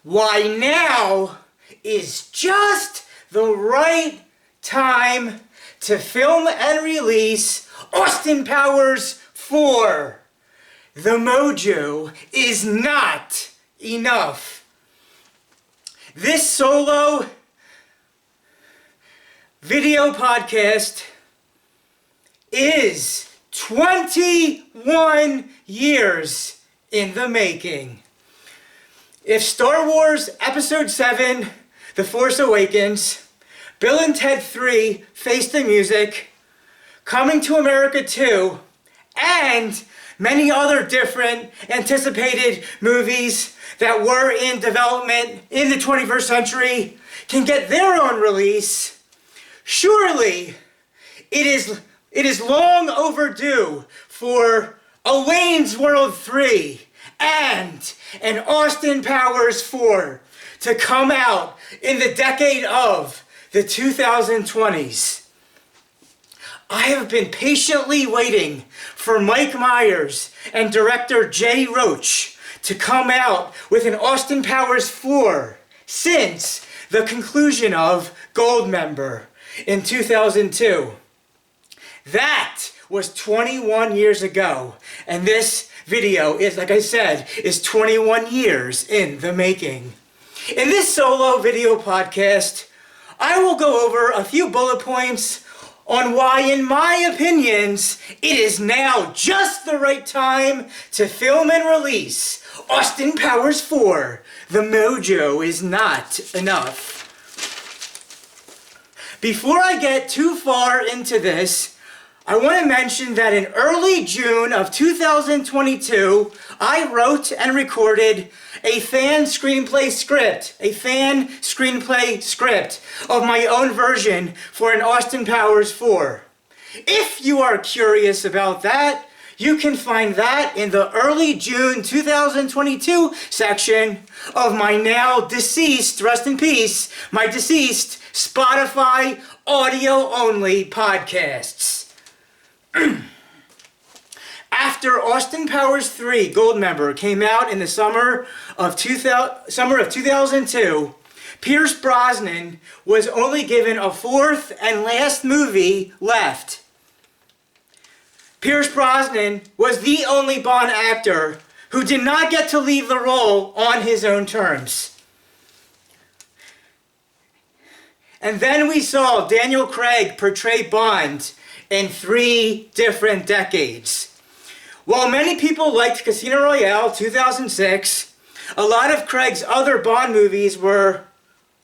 Why now is just the right time to film and release Austin Powers 4. The Mojo is not enough. This solo video podcast is 21 years in the making. If Star Wars Episode 7, The Force Awakens, Bill and Ted 3, Face the Music, Coming to America 2, and many other different anticipated movies that were in development in the 21st century can get their own release, surely it is long overdue for a Wayne's World 3 and an Austin Powers 4 to come out in the decade of the 2020s. I have been patiently waiting for Mike Myers and director Jay Roach to come out with an Austin Powers 4 since the conclusion of Goldmember in 2002. That was 21 years ago, and this video is, like I said, is 21 years in the making. In this solo video podcast, I will go over a few bullet points on why, in my opinions, it is now just the right time to film and release Austin Powers 4. The Mojo is not enough. Before I get too far into this, I want to mention that in early June of 2022, I wrote and recorded a fan screenplay script of my own version for an Austin Powers 4. If you are curious about that, you can find that in the early June 2022 section of my now deceased, rest in peace, my deceased Spotify audio-only podcasts. After Austin Powers 3 Goldmember came out in the summer of 2002, Pierce Brosnan was only given a fourth and last movie left. Pierce Brosnan was the only Bond actor who did not get to leave the role on his own terms. And then we saw Daniel Craig portray Bond in 3 different decades. While many people liked Casino Royale 2006, a lot of Craig's other Bond movies were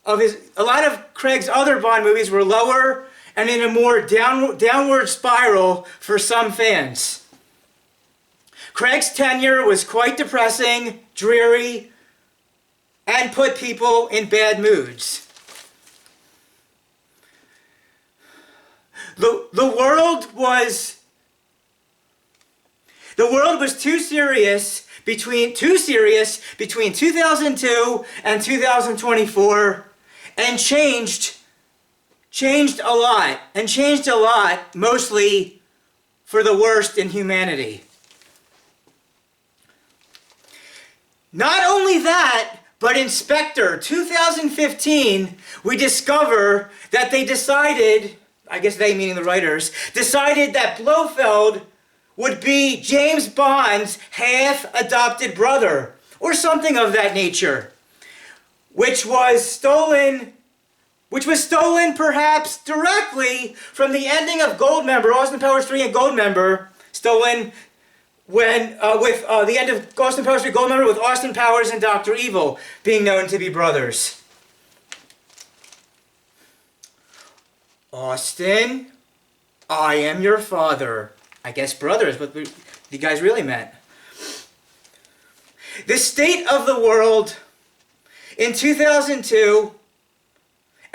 lower and in a more downward spiral for some fans. Craig's tenure was quite depressing, dreary, and put people in bad moods. The world was too serious between 2002 and 2024 and changed a lot, mostly for the worst in humanity. Not only that, but in Spectre 2015, we discover that they decided, I guess they meaning the writers, decided that Blofeld would be James Bond's half-adopted brother, or something of that nature, which was stolen perhaps directly from the ending of Goldmember, Austin Powers 3 and Goldmember, stolen with the end of Austin Powers 3 Goldmember with Austin Powers and Dr. Evil being known to be brothers. Austin, I am your father. I guess brothers, but the guys really meant. The state of the world in 2002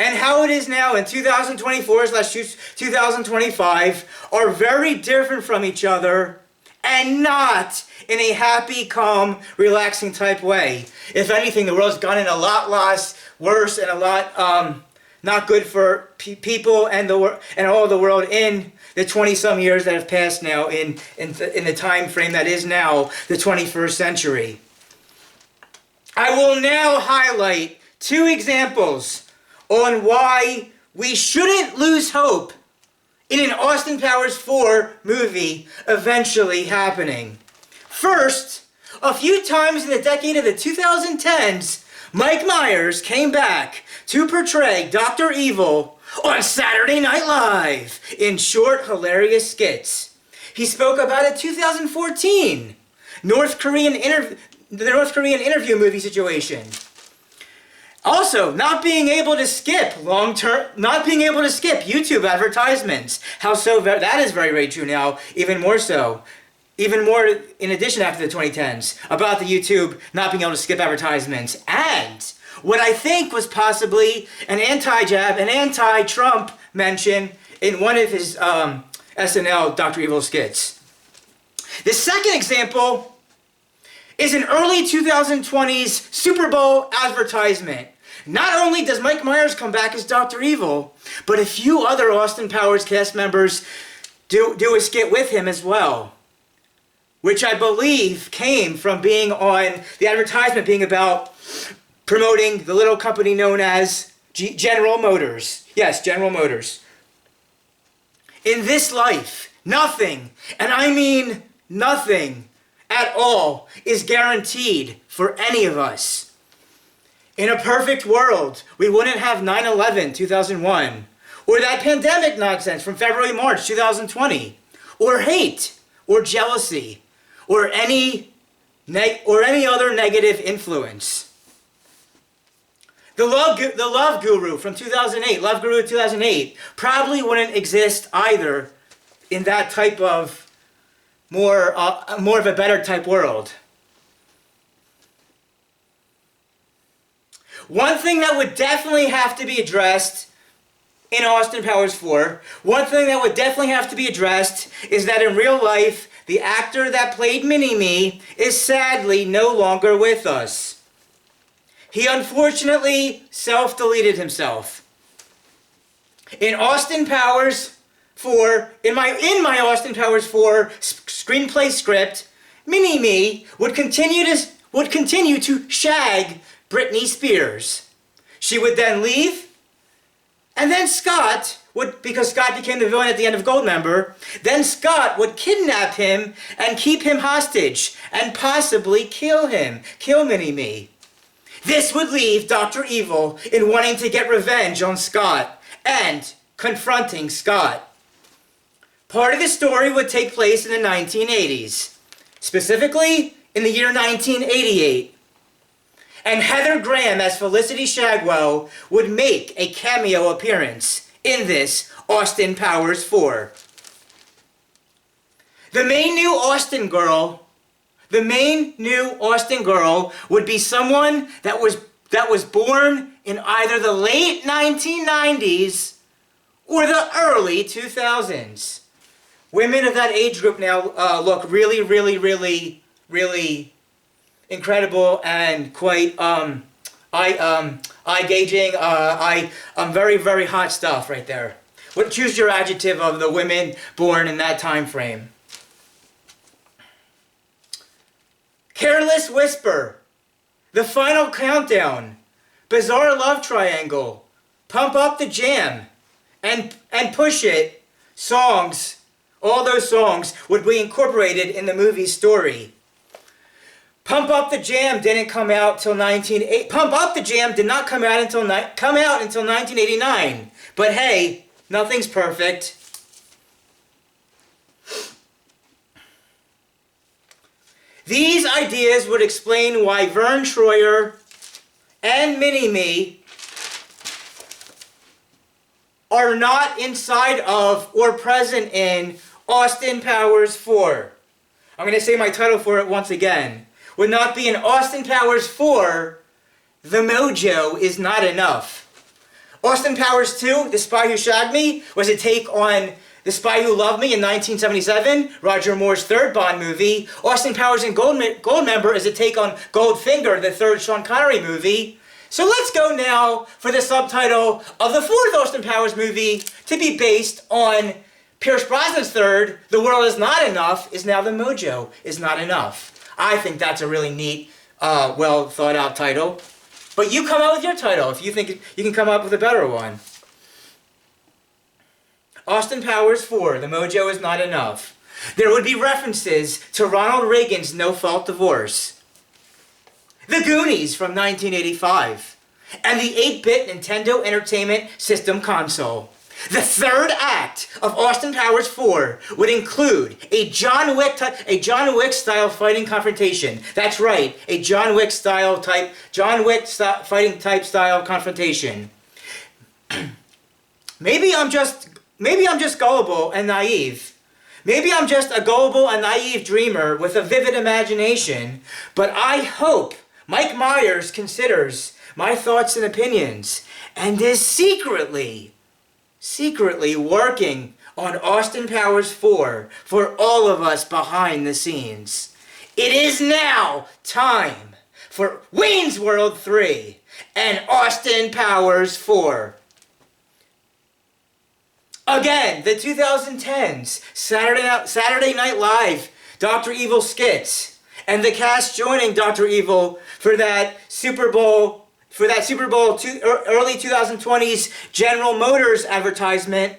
and how it is now in 2024/2025 are very different from each other, and not in a happy, calm, relaxing type way. If anything, the world's gotten a lot worse and a lot not good for people and all the world in the 20-some years that have passed now in the time frame that is now the 21st century. I will now highlight 2 examples on why we shouldn't lose hope in an Austin Powers 4 movie eventually happening. First, a few times in the decade of the 2010s, Mike Myers came back to portray Dr. Evil on Saturday Night Live in short, hilarious skits. He spoke about a 2014 the North Korean interview movie situation. Also, not being able to skip YouTube advertisements. How so? That is very, very true now. Even more so. Even more in addition after the 2010s. About the YouTube not being able to skip advertisements. And what I think was possibly an anti-Trump mention in one of his SNL Dr. Evil skits. The second example is an early 2020s Super Bowl advertisement. Not only does Mike Myers come back as Dr. Evil, but a few other Austin Powers cast members do a skit with him as well, which I believe came from being on the advertisement being about promoting the little company known as General Motors. Yes, General Motors. In this life, nothing, and I mean nothing at all, is guaranteed for any of us. In a perfect world, we wouldn't have 9/11, 2001, or that pandemic nonsense from February, March 2020, or hate, or jealousy, or any other negative influence. The Love Guru from 2008, Love Guru 2008, probably wouldn't exist either in that type of more of a better type world. One thing that would definitely have to be addressed in Austin Powers 4, is that in real life, the actor that played Mini-Me is sadly no longer with us. He unfortunately self-deleted himself. In Austin Powers 4, in my Austin Powers 4 screenplay script, Mini-Me would continue to shag Britney Spears. She would then leave, and then Scott would, because Scott became the villain at the end of Goldmember, then Scott would kidnap him and keep him hostage and possibly kill Mini-Me. This would leave Dr. Evil in wanting to get revenge on Scott and confronting Scott. Part of the story would take place in the 1980s, specifically in the year 1988. And Heather Graham as Felicity Shagwell would make a cameo appearance in this Austin Powers 4. The main new Austin girl would be someone that was born in either the late 1990s or the early 2000s. Women of that age group now look really, really, really, really incredible and quite eye-gaging. Very, very hot stuff right there. Choose your adjective of the women born in that time frame. Careless Whisper, The Final Countdown, Bizarre Love Triangle, Pump Up the Jam, and Push It songs. All those songs would be incorporated in the movie's story. Pump Up the Jam didn't come out till Pump Up the Jam did not come out until 1989. But hey, nothing's perfect. These ideas would explain why Vern Troyer and Mini-Me are not inside of or present in Austin Powers 4. I'm going to say my title for it once again. Would not be in Austin Powers 4, The Mojo is Not Enough. Austin Powers 2, The Spy Who Shagged Me, was a take on The Spy Who Loved Me in 1977, Roger Moore's third Bond movie. Austin Powers and Goldmember is a take on Goldfinger, the third Sean Connery movie. So let's go now for the subtitle of the fourth Austin Powers movie to be based on Pierce Brosnan's third, The World Is Not Enough, is now The Mojo Is Not Enough. I think that's a really neat, well thought out title. But you come up with your title if you think you can come up with a better one. Austin Powers 4, The Mojo Is Not Enough. There would be references to Ronald Reagan's no-fault divorce, The Goonies from 1985, and the 8-bit Nintendo Entertainment System console. The third act of Austin Powers 4 would include a John Wick style fighting confrontation. That's right, a John Wick fighting type style confrontation. Maybe I'm just gullible and naive. Maybe I'm just a gullible and naive dreamer with a vivid imagination, but I hope Mike Myers considers my thoughts and opinions and is secretly working on Austin Powers 4 for all of us behind the scenes. It is now time for Wayne's World 3 and Austin Powers 4. Again, the 2010s Saturday Night Live Dr. Evil skits and the cast joining Dr. Evil for that Super Bowl early 2020s General Motors advertisement,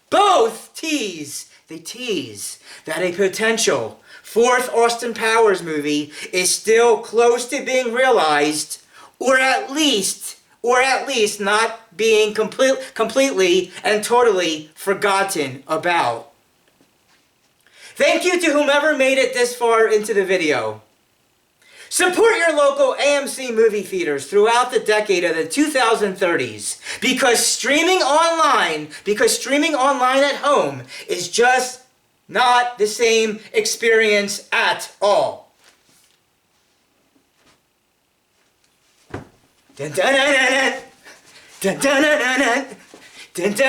both tease that a potential fourth Austin Powers movie is still close to being realized, or at least not being completely and totally forgotten about. Thank you to whomever made it this far into the video. Support your local AMC movie theaters throughout the decade of the 2030s because streaming online at home is just not the same experience at all. Dun dun dun dun dun dun dun dun dun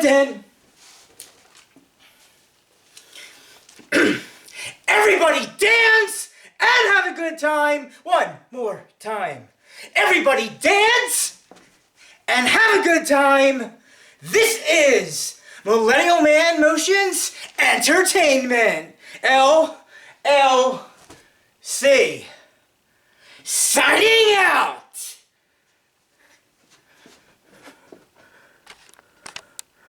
dun Everybody dance and have a good time. One more time. Everybody dance and have a good time. This is Millennial Man Motions Entertainment, LLC. Signing out.